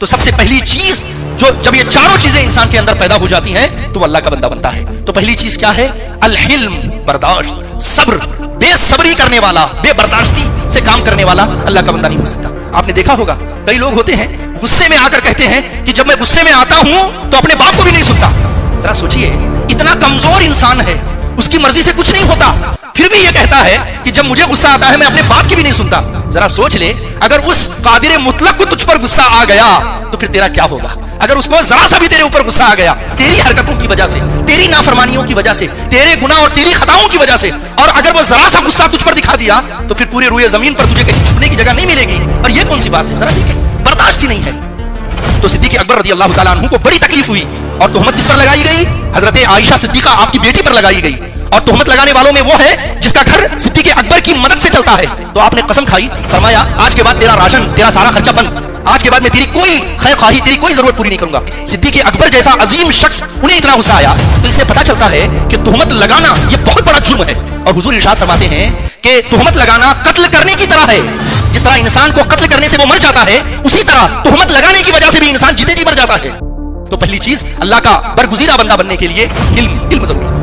تو سب سے پہلی چیز جو جب یہ چاروں چیزیں انسان کے اندر پیدا ہو جاتی ہیں تو وہ اللہ کا بندہ بنتا ہے. تو پہلی چیز کیا ہے؟ الحلم، برداشت، صبر. بے صبری کرنے والا، بے برداشتی سے کام کرنے والا اللہ کا بندہ نہیں ہو سکتا. آپ نے دیکھا ہوگا کئی لوگ ہوتے ہیں غصے میں آ کر کہتے ہیں کہ جب میں غصے میں آتا ہوں تو اپنے باپ کو بھی نہیں سنتا. ذرا سوچئے، اتنا کمزور انسان ہے، اس کی مرضی سے کچھ نہیں ہوتا، پھر بھی یہ کہتا ہے کہ جب مجھے غصہ آتا ہے میں اپنے باپ کی بھی نہیں سنتا. ذرا سوچ لے، اگر اس قادر مطلق کو تجھ پر غصہ آ گیا تو پھر تیرا کیا ہوگا؟ اگر اس کو ذرا سا بھی تیرے اوپر غصہ آ گیا تیری حرکتوں کی وجہ سے، تیری نافرمانیوں کی وجہ سے، تیرے گناہ اور تیری خطاؤں کی وجہ سے، اور اگر وہ ذرا سا غصہ تجھ پر دکھا دیا تو پھر پورے روئے زمین پر تجھے کہیں چھپنے کی جگہ نہیں ملے گی. اور یہ کون سی بات ہے؟ ذرا دیکھیں، برداشت ہی نہیں ہے. تو صدیق اکبر رضی اللہ تعالیٰ عنہ کو بڑی تکلیف ہوئی اور تہمت کس پر لگائی گئی؟ حضرت عائشہ صدیقہ آپ کی بیٹی پر لگائی گئی. اور تہمت لگانے والوں میں وہ ہے جس کا گھر صدیق اکبر کی مدد سے چلتا ہے. تو آپ نے قسم کھائی، فرمایا آج کے بعد تیرا راشن، تیرا سارا خرچہ بند، آج کے بعد میں تیری کوئی خیر خواہی، تیری کوئی ضرورت پوری نہیں کروں گا. صدیق اکبر جیسا عظیم شخص انہیں اتنا غصہ آیا. تو اس سے پتہ چلتا ہے کہ تہمت لگانا یہ بہت بڑا جرم ہے. اور حضور ارشاد فرماتے ہیں کہ تہمت لگانا قتل کرنے کی طرح ہے. جس طرح انسان کو قتل کرنے سے وہ مر جاتا ہے، اسی طرح تہمت لگانے کی وجہ سے بھی انسان جیتے جی مر جاتا ہے. تو پہلی چیز اللہ کا برگزیدہ بندہ بننے کے لیے علم ضروری.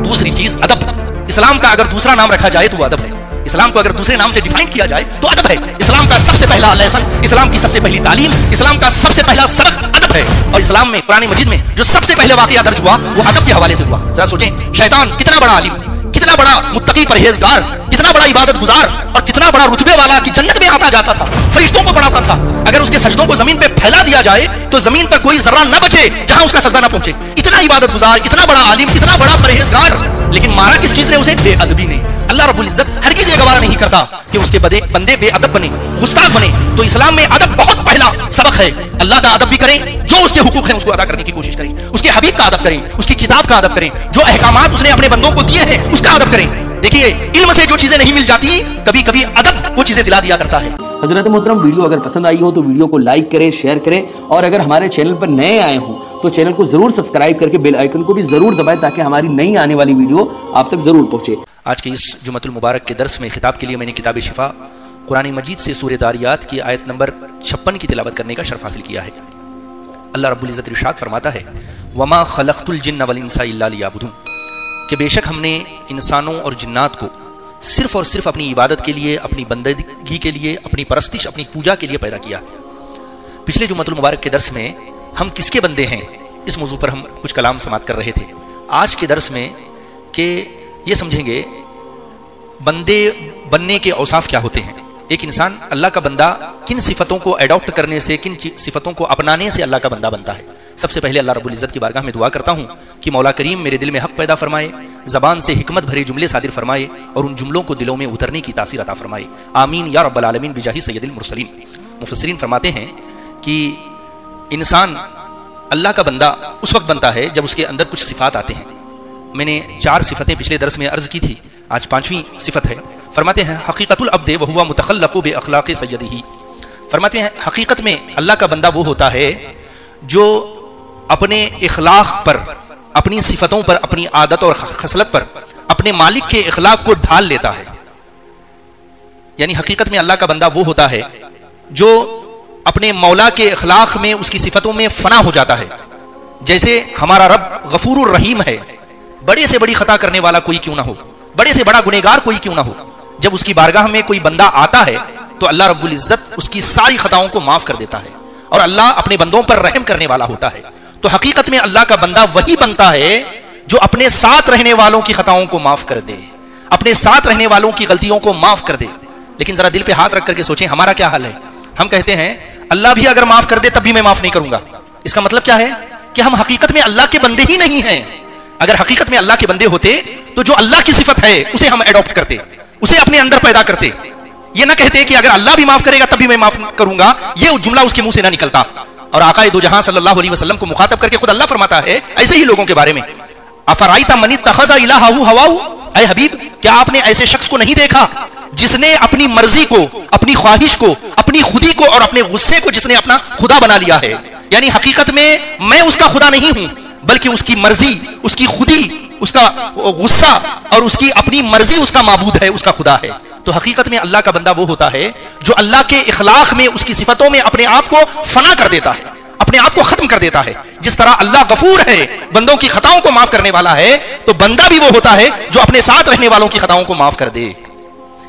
دوسری چیز ادب. اسلام کا اگر دوسرا نام رکھا جائے تو وہ ادب ہے. اسلام کو اگر دوسرے نام سے ڈیفائن کیا جائے تو ادب ہے. اسلام کا سب سے پہلا لیسن، اسلام کی سب سے پہلی تعلیم، اسلام کا سب سے پہلا سبق ادب ہے. اور اسلام میں قرآن مجید میں جو سب سے پہلے واقعہ درج ہوا وہ ادب کے حوالے سے ہوا. ذرا سوچیں، شیطان کتنا بڑا عالم، کتنا بڑا متقی پرہیزگار، کتنا بڑا عبادت گزار اور کتنا بڑا رتبے والا کہ جنت میں آتا جاتا تھا، فرشتوں کو پڑھاتا تھا. اگر اس کے سجدوں کو زمین پہ پھیلا دیا جائے تو زمین پر کوئی ذرہ نہ بچے جہاں اس کا سجدہ نہ پہنچے. اتنا عبادت گزار، اتنا بڑا عالم، اتنا بڑا پرہیزگار، لیکن مارا کس چیز نے اسے؟ بے ادبی نے. اللہ رب العزت ہرگز یہ گوارا نہیں کرتا کہ اس کے بندے بے ادب بنے، گستاخ بنے. تو اسلام میں ادب بہت پہلا سبق ہے. اللہ کا ادب بھی کریں، جو اس کے حقوق ہیں اس کو ادا کرنے کی کوشش کریں، اس کے حبیب کا ادب کریں، اس کی کتاب کا ادب کریں، جو احکامات اس نے اپنے بندوں کو دیے ہیں اس کا ادب کریں. دیکھیے، علم سے جو چیزیں نہیں مل جاتی کبھی کبھی ادب وہ چیزیں دلا دیا کرتا ہے. حضرت محترم، ویڈیو اگر پسند آئی ہو تو ویڈیو کو لائک کریں، شیئر کریں، اور اگر ہمارے چینل پر نئے آئے ہوں تو چینل کو ضرور سبسکرائب کر کے بیل آئیکن کو بھی ضرور دبائیں تاکہ ہماری نئی آنے والی ویڈیو آپ تک ضرور پہنچے. آج کے اس جمعۃ المبارک کے درس میں خطاب کے لیے میں نے کتاب شفا قرآن مجید سے سورہ داریات کی آیت نمبر 56 کی تلاوت کرنے کا شرف حاصل کیا ہے. اللہ رب العزت ارشاد فرماتا ہے، وما خلقت الجن والانس الا لیعبدون، کہ بے شک ہم نے انسانوں اور جنات کو صرف اور صرف اپنی عبادت کے لیے، اپنی بندگی کے لیے، اپنی پرستش، اپنی پوجا کے لیے پیدا کیا. پچھلے جمعۃ المبارک کے درس میں ہم کس کے بندے ہیں اس موضوع پر ہم کچھ کلام سماعت کر رہے تھے. آج کے درس میں کہ یہ سمجھیں گے بندے بننے کے اوصاف کیا ہوتے ہیں. ایک انسان اللہ کا بندہ کن صفتوں کو ایڈاپٹ کرنے سے، کن صفتوں کو اپنانے سے اللہ کا بندہ بنتا ہے. سب سے پہلے اللہ رب العزت کی بارگاہ میں دعا کرتا ہوں کہ مولا کریم میرے دل میں حق پیدا فرمائے، زبان سے حکمت بھرے جملے صادر فرمائے اور ان جملوں کو دلوں میں اترنے کی تاثیر عطا فرمائے. آمین یا رب العالمین بجاہ سید المرسلین. مفسرین فرماتے ہیں کہ انسان اللہ کا بندہ اس وقت بنتا ہے جب اس کے اندر کچھ صفات آتے ہیں. میں نے 4 صفتیں پچھلے درس میں عرض کی تھی، آج 5ویں صفت ہے. فرماتے ہیں حقیقت العبد وہو متخلق باخلاق سیدہ. فرماتے ہیں حقیقت میں اللہ کا بندہ وہ ہوتا ہے جو اپنے اخلاق پر، اپنی صفتوں پر، اپنی عادت اور خصلت پر اپنے مالک کے اخلاق کو ڈھال لیتا ہے. یعنی حقیقت میں اللہ کا بندہ وہ ہوتا ہے جو اپنے مولا کے اخلاق میں، اس کی صفتوں میں فنا ہو جاتا ہے. جیسے ہمارا رب غفور الرحیم ہے، بڑے سے بڑی خطا کرنے والا کوئی کیوں نہ ہو، بڑے سے بڑا گنہگار کوئی کیوں نہ ہو، جب اس کی بارگاہ میں کوئی بندہ آتا ہے تو اللہ رب العزت اس کی ساری خطاؤں کو معاف کر دیتا ہے اور اللہ اپنے بندوں پر رحم کرنے والا ہوتا ہے. تو حقیقت میں اللہ کا بندہ وہی بنتا ہے جو اپنے ساتھ رہنے والوں کی خطاؤں کو معاف کر دے، اپنے ساتھ رہنے والوں کی غلطیوں کو معاف کر دے. لیکن ذرا دل پہ ہاتھ رکھ کر کے سوچیں ہمارا کیا حال ہے. ہم کہتے ہیں اللہ بھی اگر معاف کر دے تب بھی میں معاف نہیں کروں گا. اس کا مطلب کیا ہے کہ ہم حقیقت میں اللہ کے بندے ہی نہیں ہیں. اگر حقیقت میں اللہ کے بندے ہوتے تو جو اللہ کی صفت ہے اسے ہم ایڈاپٹ کرتے، اسے اپنے اندر پیدا کرتے. یہ نہ کہتے کہ اگر اللہ بھی معاف کرے گا تب بھی میں معاف کروں گا، یہ جملہ اس کے منہ سے نہ نکلتا. اور آقا دو جہاں صلی اللہ علیہ وسلم کو مخاطب کر کے خود اللہ فرماتا ہے ایسے ہی لوگوں کے بارے میں، افرائیت من اتخذ الہہ ہواہ، اے حبیب کیا آپ نے ایسے شخص کو نہیں دیکھا جس نے اپنی مرضی کو، اپنی خواہش کو، اپنی خودی کو اور اپنے غصے کو جس نے اپنا خدا بنا لیا ہے. یعنی حقیقت میں اس کا خدا نہیں ہوں بلکہ اس کی مرضی، اس کی خودی، اس کا غصہ اور اس کی اپنی مرضی اس کا معبود ہے، اس کا خدا ہے. تو حقیقت میں اللہ کا بندہ وہ ہوتا ہے جو اللہ کے اخلاق میں، اس کی صفتوں میں اپنے آپ کو فنا کر دیتا ہے، اپنے آپ کو ختم کر دیتا ہے. جس طرح اللہ غفور ہے، بندوں کی خطاؤں کو معاف کرنے والا ہے، تو بندہ بھی وہ ہوتا ہے جو اپنے ساتھ رہنے والوں کی خطاؤں کو معاف کر دے.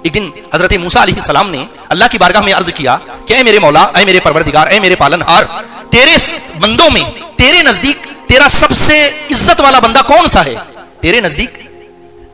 ایک دن حضرت موسیٰ علیہ السلام نے اللہ کی بارگاہ میں عرض کیا کہ اے میرے مولا، اے میرے پروردگار، اے میرے پالنہار، تیرے بندوں میں تیرے نزدیک تیرا سب سے عزت والا بندہ کون سا ہے؟ تیرے نزدیک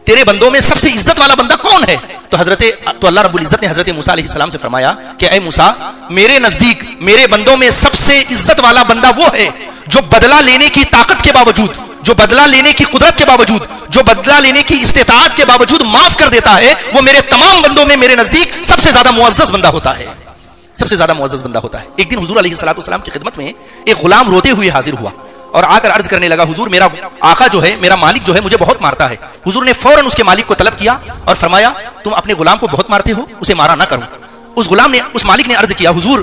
تیرے بندوں میں سب سے عزت والا بندہ کون ہے؟ تو اللہ رب العزت نے حضرت موسیٰ علیہ السلام سے فرمایا کہ اے موسیٰ، میرے نزدیک میرے بندوں میں سب سے عزت والا بندہ وہ ہے جو بدلہ لینے کی طاقت کے باوجود، جو بدلہ لینے کی قدرت کے باوجود، جو بدلہ لینے کی استطاعت کے باوجود معاف کر دیتا ہے. وہ میرے تمام بندوں میں میرے نزدیک سب سے زیادہ معزز بندہ ہوتا ہے، سب سے زیادہ معزز بندہ ہوتا ہے. ایک دن حضور علیہ السلام کی خدمت میں ایک غلام روتے ہوئے حاضر ہوا اور آ کر عرض کرنے لگا، حضور میرا آقا جو ہے، میرا مالک جو ہے، مجھے بہت مارتا ہے. حضور نے فوراً اس کے مالک کو طلب کیا اور فرمایا تم اپنے غلام کو بہت مارتے ہو، اسے مارا نہ کرو. اس مالک نے عرض کیا، حضور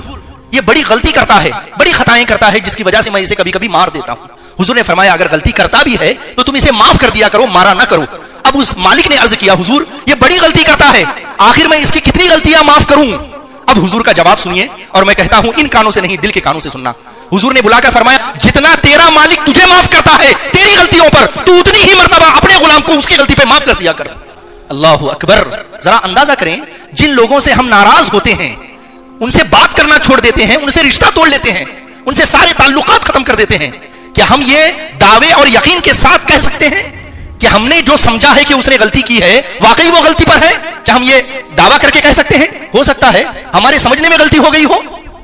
یہ بڑی غلطی کرتا ہے، بڑی خطائیں کرتا ہے، جس کی وجہ سے میں اسے کبھی کبھی مار دیتا ہوں. حضور نے فرمایا اگر غلطی کرتا بھی ہے تو تم اسے معاف کر دیا کرو، مارا نہ کرو. اب اس مالک نے عرض کیا، حضور یہ بڑی غلطی کرتا ہے، آخر میں اس کی کتنی غلطیاں معاف کروں؟ اب حضور کا جواب سنیے، اور میں کہتا ہوں ان کانوں سے نہیں، دل کے کانوں سے سننا. حضور نے بلا کر فرمایا جتنا تیرا مالک تجھے معاف کرتا ہے تیری غلطیوں پر، تو اتنی ہی مرتبہ اپنے غلام کو اس کی غلطی پہ معاف کر دیا کر. اللہ اکبر. ذرا اندازہ کریں، جن لوگوں سے ہم ناراض ہوتے ہیں، ان سے بات کرنا چھوڑ دیتے ہیں، ان سے رشتہ توڑ لیتے ہیں، ان سے سارے تعلقات ختم کر دیتے ہیں، کیا ہم یہ دعوے اور یقین کے ساتھ کہہ سکتے ہیں کہ ہم نے جو سمجھا ہے کہ اس نے غلطی کی ہے واقعی وہ غلطی پر ہے؟ کیا ہم یہ دعویٰ کر کے کہہ سکتے ہیں؟ ہو سکتا ہے ہمارے سمجھنے میں غلطی ہو گئی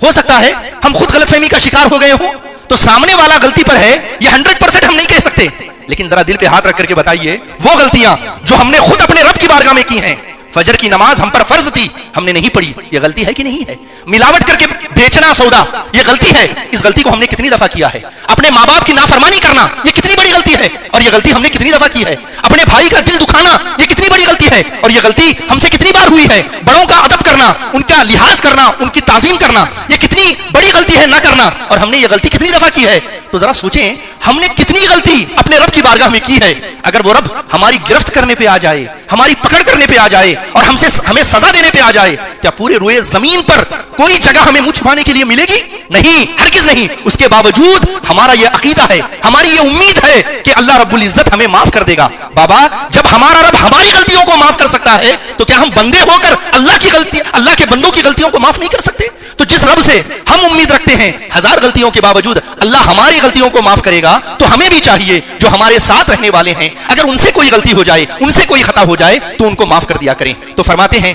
ہو سکتا ہے ہم خود غلط فہمی کا شکار ہو گئے ہوں، تو سامنے والا غلطی پر ہے یہ 100% ہم نہیں کہہ سکتے. لیکن ذرا دل پہ ہاتھ رکھ کر کے بتائیے، وہ غلطیاں جو ہم نے خود اپنے رب کی بارگاہ میں کی ہیں، فجر کی نماز ہم پر فرض تھی، ہم نے نہیں پڑھی، یہ غلطی ہے کہ نہیں ہے؟ ملاوٹ کر کے بیچنا سودا، یہ غلطی ہے، اس غلطی کو ہم نے کتنی دفعہ کیا ہے؟ اپنے ماں باپ کی نافرمانی کرنا، یہ کتنی بڑی غلطی ہے، اور یہ غلطی ہم نے کتنی دفعہ کی ہے؟ اپنے بھائی کا دل دکھانا، یہ کتنی بڑی غلطی ہے، اور یہ غلطی ہم سے کتنی بار ہوئی ہے؟ بڑوں کا ادب کرنا، ان کا لحاظ کرنا، ان کی تعظیم کرنا، یہ کتنی بڑی غلطی ہے نہ کرنا، اور ہم نے یہ غلطی کتنی دفعہ کی ہے؟ تو ذرا سوچیں ہم نے کتنی غلطی اپنے رب کی بارگاہ میں کی ہے. اگر وہ رب ہماری گرفت کرنے پہ آ جائے، ہماری پکڑ کرنے پہ آ جائے اور ہمیں سزا دینے پہ آ جائے، کیا پورے روئے زمین پر کوئی جگہ ہمیں منہ چھپانے کے لیے ملے گی؟ نہیں، ہرگز نہیں. اس کے باوجود ہمارا یہ عقیدہ ہے، ہماری یہ امید ہے کہ اللہ رب العزت ہمیں معاف کر دے گا. بابا جب ہمارا رب ہماری غلطیوں کو معاف کر سکتا ہے تو کیا ہم بندے ہو کر اللہ کے بندوں کی غلطیوں کو معاف نہیں کر سکتے؟ تو جس رب سے ہم امید رکھتے ہیں 1000 غلطیوں کے باوجود اللہ ہماری غلطیوں کو معاف کرے گا، تو ہمیں بھی چاہیے جو ہمارے ساتھ رہنے والے ہیں اگر ان سے کوئی غلطی ہو جائے، ان سے کوئی خطا ہو جائے تو ان کو معاف کر دیا کریں. تو فرماتے ہیں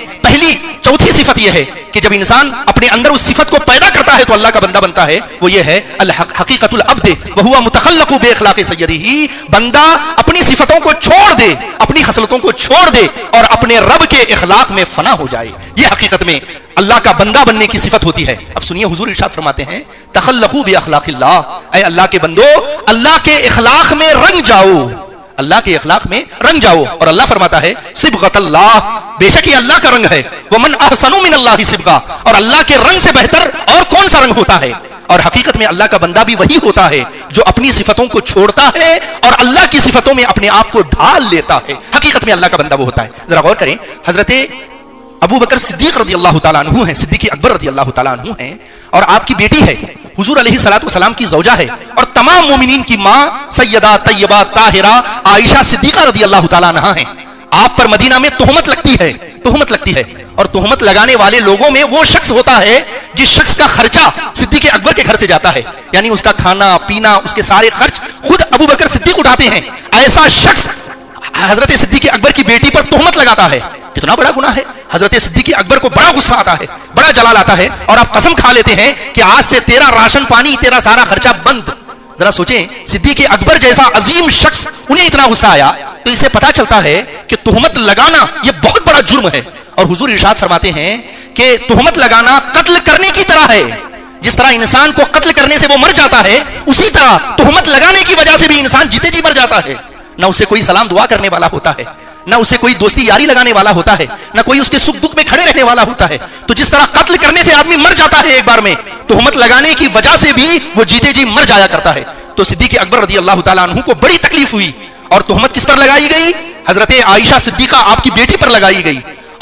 چوتھی صفت یہ ہے کہ جب انسان اپنے اندر اس صفت کو پیدا کرتا ہے تو اللہ کا بندہ بنتا ہے، وہ یہ ہے حقیقت العبد وہو متخلق باخلاق سیدہ. بندہ اپنی صفتوں کو چھوڑ دے، اپنی خصلتوں کو چھوڑ دے اور اپنے رب کے اخلاق میں فنا ہو جائے. یہ حقیقت میں اللہ کا بندہ بننے کی صفت ہوتی ہے. اب سنیے حضور ارشاد فرماتے ہیں تخلقوا باخلاق اللہ، اے اللہ کے بندو اللہ کے اخلاق میں رنگ جاؤ، اللہ کے اخلاق میں رنگ جاؤ. اور اللہ فرماتا ہے صبغۃ اللہ، بے شک یہ اللہ کا رنگ ہے. ومن احسن من اللہ صبغہ، اور اللہ کے رنگ سے بہتر اور کون سا رنگ ہوتا ہے؟ اور حقیقت میں اللہ کا بندہ بھی وہی ہوتا ہے جو اپنی صفتوں کو چھوڑتا ہے اور اللہ کی صفتوں میں اپنے آپ کو ڈھال لیتا ہے. حقیقت میں اللہ کا بندہ وہ ہوتا ہے. ذرا غور کریں، حضرت ابو بکر صدیق رضی اللہ تعالیٰ عنہ ہیں، صدیق اکبر رضی اللہ تعالیٰ عنہ ہیں، اور آپ کی بیٹی ہے، حضور علیہ السلام کی زوجہ ہے، اور تمام مومنین کی ماں سیدہ طیبہ طاہرہ عائشہ صدیقہ رضی اللہ تعالیٰ عنہ ہیں. آپ پر مدینہ میں تہمت لگتی ہے اور تہمت لگانے والے لوگوں میں وہ شخص ہوتا ہے جس شخص کا خرچہ صدیق اکبر کے گھر سے جاتا ہے، یعنی اس کا کھانا پینا، اس کے سارے خرچ خود ابو بکر صدیق اٹھاتے ہیں. ایسا شخص حضرت صدیق اکبر کی بیٹی پر تہمت لگاتا ہے، کتنا بڑا گناہ ہے. حضرت صدیق اکبر کو بڑا غصہ آتا ہے، بڑا جلال آتا ہے، اور آپ قسم کھا لیتے ہیں کہ آج سے تیرا راشن پانی، تیرا سارا خرچہ بند. ذرا سوچیں صدیق اکبر جیسا عظیم شخص انہیں اتنا غصہ آیا تو اس سے پتا چلتا ہے کہ تہمت لگانا یہ بہت بڑا جرم ہے. اور حضور ارشاد فرماتے ہیں کہ تہمت لگانا قتل کرنے کی طرح ہے. جس طرح انسان کو قتل کرنے سے وہ مر جاتا ہے، اسی طرح تہمت لگانے کی وجہ سے بھی انسان جیتے جی مر جاتا ہے. نہ اسے کوئی سلام دعا کرنے والا ہوتا ہے، نہ اسے کوئی دوستی یاری لگانے والا ہوتا ہے، نہ کوئی اس کے سکھ دکھ میں کھڑے رہنے والا ہوتا ہے. تو جس طرح قتل کرنے سے آدمی مر جاتا ہے ایک بار میں، تہمت لگانے کی وجہ سے بھی وہ جیتے جی مر جایا کرتا ہے. تو صدیق اکبر رضی اللہ تعالیٰ عنہ کو بڑی تکلیف ہوئی، اور تہمت کس پر لگائی گئی؟ حضرت عائشہ صدیقہ آپ کی بیٹی پر لگائی گئی.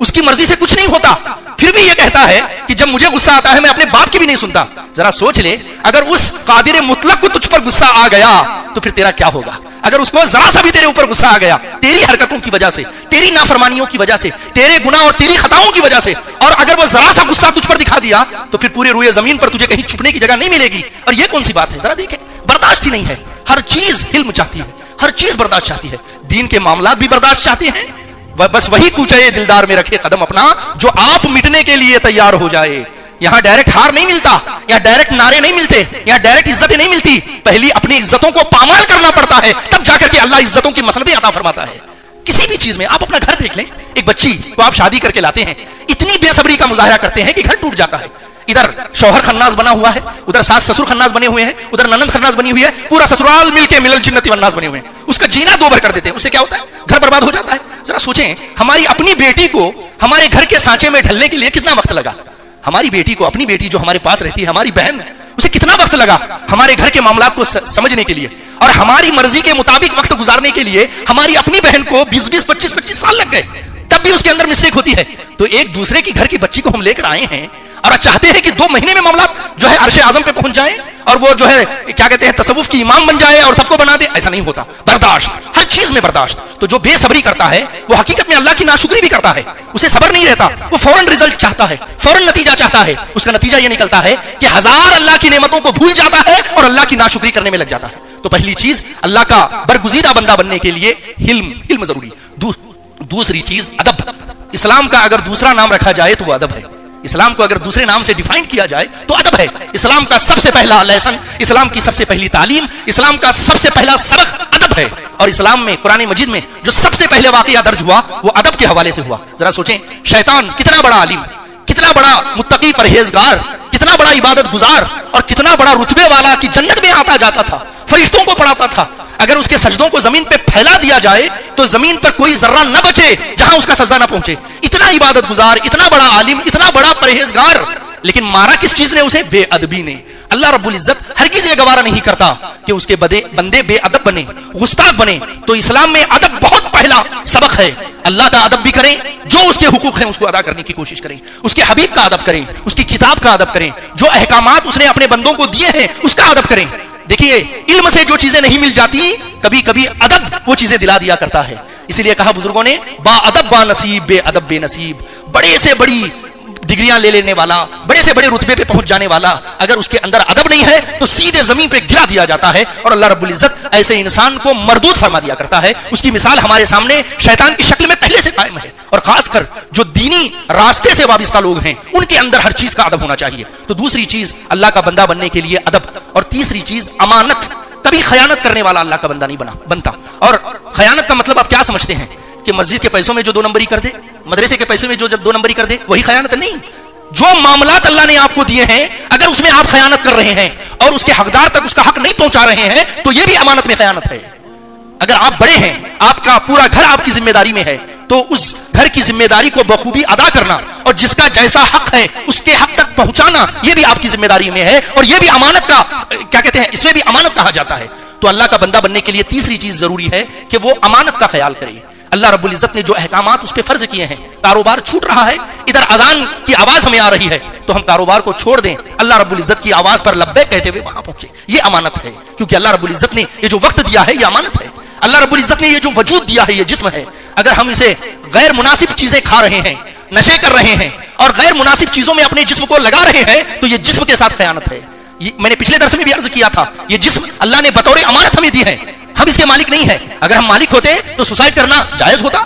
اس کی مرضی سے کچھ نہیں ہوتا، پھر بھی یہ کہتا ہے کہ جب مجھے غصہ آتا ہے میں اپنے باپ کی بھی نہیں سنتا. ذرا سوچ لے، اگر اس قادر مطلق کو تجھ پر غصہ آ گیا تو پھر تیرا کیا ہوگا؟ اگر اس کو ذرا سا بھی تیرے اوپر غصہ آ گیا تیری حرکتوں کی وجہ سے، تیری نافرمانیوں کی وجہ سے، تیرے گناہ اور تیری خطاؤں کی وجہ سے، اور اگر وہ ذرا سا غصہ تجھ پر دکھا دیا تو پھر پورے روئے زمین پر تجھے کہیں چھپنے کی جگہ نہیں ملے گی. اور یہ کون سی بات ہے؟ ذرا دیکھیں، برداشت ہی نہیں ہے. ہر چیز حلم چاہتی ہے، ہر چیز برداشت چاہتی ہے. دین کے معاملات بھی برداشت چاہتے ہیں. بس وہی کوچے دلدار میں رکھے قدم اپنا جو آپ مٹنے کے لیے تیار ہو جائے. یہاں ڈائریکٹ ہار نہیں ملتا، یہاں ڈائریکٹ نعرے نہیں ملتے، یہاں ڈائریکٹ عزتیں نہیں ملتی. پہلی اپنی عزتوں کو پامال کرنا پڑتا ہے، تب جا کر کے اللہ عزتوں کی مسندیں عطا فرماتا ہے. کسی بھی چیز میں آپ اپنا گھر دیکھ لیں، ایک بچی کو آپ شادی کر کے لاتے ہیں، اتنی بے صبری کا مظاہرہ کرتے ہیں کہ گھر ٹوٹ جاتا ہے. ادھر شوہر خناس بنا ہوا ہے، ادھر ساس سسر خناس بنے ہوئے ہیں، ادھر ننند خناس بنی ہوئی ہے، پورا سسرال مل کے ملل جنتی والناس بنے ہوئے ہیں. اس کا جینا دو بھر کر دیتے ہیں. اس سے کیا ہوتا ہے؟ گھر برباد ہو جاتا ہے. ذرا سوچیں، ہماری اپنی بیٹی کو ہمارے گھر کے سانچے میں ڈھلنے کے لیے کتنا وقت لگا؟ ہماری بیٹی کو، اپنی بیٹی جو ہمارے پاس رہتی ہے، ہماری بہن، اسے کتنا وقت لگا ہمارے گھر کے معاملات کو سمجھنے کے لیے اور ہماری مرضی کے مطابق وقت گزارنے کے لیے. ہماری اپنی بہن کو 20 25 سال لگ گئے، تب بھی اس کے اندر مسٹیک ہوتی ہے. تو ایک دوسرے کی گھر کی بچی کو ہم لے کر آئے ہیں اور چاہتے ہیں کہ 2 مہینے میں معاملات جو ہے عرش اعظم پہ پہنچ جائیں اور وہ جو ہے کیا کہتے ہیں تصوف کی امام بن جائے اور سب کو بنا دے. ایسا نہیں ہوتا. برداشت، ہر چیز میں برداشت. تو جو بے صبری کرتا ہے وہ حقیقت میں اللہ کی ناشکری بھی کرتا ہے. اسے صبر نہیں رہتا، وہ فوراً رزلٹ چاہتا ہے، فوراً نتیجہ چاہتا ہے. اس کا نتیجہ یہ نکلتا ہے کہ 1000 اللہ کی نعمتوں کو بھول جاتا ہے اور اللہ کی ناشکری کرنے میں لگ جاتا ہے. تو پہلی چیز اللہ کا برگزیدہ بندہ بننے کے لیے علم ضروری. دوسری چیز ادب. اسلام کا اگر دوسرا نام رکھا جائے تو وہ ادب ہے. اسلام کو اگر دوسرے نام سے ڈیفائن کیا جائے تو ادب ہے. اسلام کا سب سے پہلا لیسن، اسلام کی سب سے پہلی تعلیم، اسلام کا سب سے پہلا سبق ادب ہے. اور اسلام میں قرآن مجید میں جو سب سے پہلے واقعہ درج ہوا وہ ادب کے حوالے سے ہوا. ذرا سوچیں، شیطان کتنا بڑا عالم، کتنا بڑا متقی پرہیزگار، کتنا بڑا عبادت گزار اور کتنا بڑا رتبے والا کہ جنت میں آتا جاتا تھا، فرشتوں کو پڑھاتا تھا. اگر اس کے سجدوں کو زمین پہ پھیلا دیا جائے تو زمین پر کوئی ذرہ نہ بچے جہاں اس کا سجدہ نہ پہنچے. اتنا عبادت گزار، اتنا بڑا عالم، اتنا بڑا پرہیزگار، لیکن مارا کس چیز نے اسے؟ بے ادبی نے. اللہ رب العزت ہرگز یہ گوارا نہیں کرتا کہ اس کے بندے بے ادب بنے، گستاخ بنے. تو اسلام میں ادب بہت پہلا سبق ہے. اللہ کا ادب بھی کریں، جو اس کے حقوق ہیں اس کو ادا کرنے کی کوشش کریں. اس کے حبیب کا ادب کریں، اس کی کتاب کا ادب کریں، جو احکامات اس نے اپنے بندوں کو دیے ہیں اس کا ادب کریں. دیکھیے، علم سے جو چیزیں نہیں مل جاتی کبھی کبھی ادب وہ چیزیں دلا دیا کرتا ہے. اسی لیے کہا بزرگوں نے، با ادب با نصیب، بے ادب بے نصیب. بڑے سے بڑی ڈگریاں لے لینے والا، بڑے سے بڑے رتبے پہ پہنچ جانے والا، اگر اس کے اندر ادب نہیں ہے تو سیدھے زمین پہ گرا دیا جاتا ہے. اور اللہ رب العزت ایسے انسان کو مردود فرما دیا کرتا ہے. اس کی مثال ہمارے سامنے شیطان کی شکل میں پہلے سے قائم ہے. اور خاص کر جو دینی راستے سے وابستہ لوگ ہیں ان کے اندر ہر چیز کا ادب ہونا چاہیے. تو دوسری چیز اللہ کا بندہ بننے کے لیے ادب. اور تیسری چیز امانت. کبھی خیانت کرنے والا اللہ کا بندہ نہیں بنتا. اور خیانت کا مطلب آپ کیا سمجھتے ہیں؟ کہ مسجد کے پیسوں میں جو 2 نمبری کر دے، مدرسے کے پیسوں میں جو 2 نمبری کر دے وہی خیانت نہیں. جو معاملات اللہ نے آپ کو دیے ہیں اگر اس میں آپ خیانت کر رہے ہیں اور اس کے حقدار تک اس کا حق نہیں پہنچا رہے ہیں تو یہ بھی امانت میں خیانت ہے. اگر آپ بڑے ہیں، آپ کا پورا گھر آپ کی ذمہ داری میں ہے، تو اس گھر کی ذمہ داری کو بخوبی ادا کرنا اور جس کا جیسا حق ہے اس کے حق تک پہنچانا یہ بھی آپ کی ذمہ داری میں ہے. اور یہ بھی امانت کا کیا کہتے ہیں، اس میں بھی امانت کہا جاتا ہے. تو اللہ کا بندہ بننے کے لیے تیسری چیز ضروری ہے کہ وہ امانت کا خیال کرے. اللہ رب العزت نے جو احکامات اس پہ فرض کیے ہیں، کاروبار چھوٹ رہا ہے، ادھر اذان کی آواز ہمیں آ رہی ہے تو ہم کاروبار کو چھوڑ دیں، اللہ رب العزت کی آواز پر لبیک کہتے ہوئے وہاں پہنچے. یہ امانت ہے، کیونکہ اللہ رب العزت نے یہ جو وقت دیا ہے یہ امانت ہے. اللہ رب العزت نے یہ جو وجود دیا ہے یہ جسم ہے. اگر ہم اسے غیر مناسب چیزیں کھا رہے ہیں، نشے کر رہے ہیں اور غیر مناسب چیزوں میں اپنے جسم کو لگا رہے ہیں تو یہ جسم کے ساتھ خیانت ہے. میں نے پچھلے درس میں بھی عرض کیا تھا، یہ جسم اللہ نے بطور امانت ہمیں دی ہے، ہم اس کے مالک نہیں ہیں. اگر ہم مالک ہوتے تو سوسائڈ کرنا جائز ہوتا،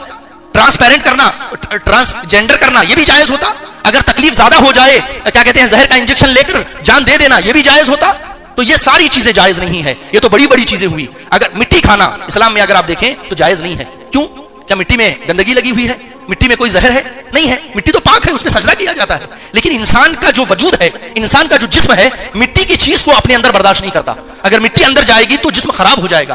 ٹرانسپیرنٹ کرنا، ٹرانسجینڈر کرنا یہ بھی جائز ہوتا. اگر تکلیف زیادہ ہو جائے کیا کہتے ہیں زہر کا انجیکشن لے کر جان دے دینا یہ بھی جائز ہوتا. تو یہ ساری چیزیں جائز نہیں ہے. یہ تو بڑی بڑی چیزیں ہوئی. اگر مٹی کھانا اسلام میں اگر آپ دیکھیں تو جائز نہیں ہے. کیوں؟ کیا مٹی میں گندگی لگی ہوئی ہے؟ مٹی میں کوئی زہر ہے؟ نہیں ہے. مٹی تو پاک ہے، اس میں سجدہ کیا جاتا ہے. لیکن انسان کا جو وجود ہے، انسان کا جو جسم ہے، مٹی کی چیز کو اپنے اندر برداشت نہیں کرتا. اگر مٹی اندر جائے گی تو جسم خراب ہو جائے گا.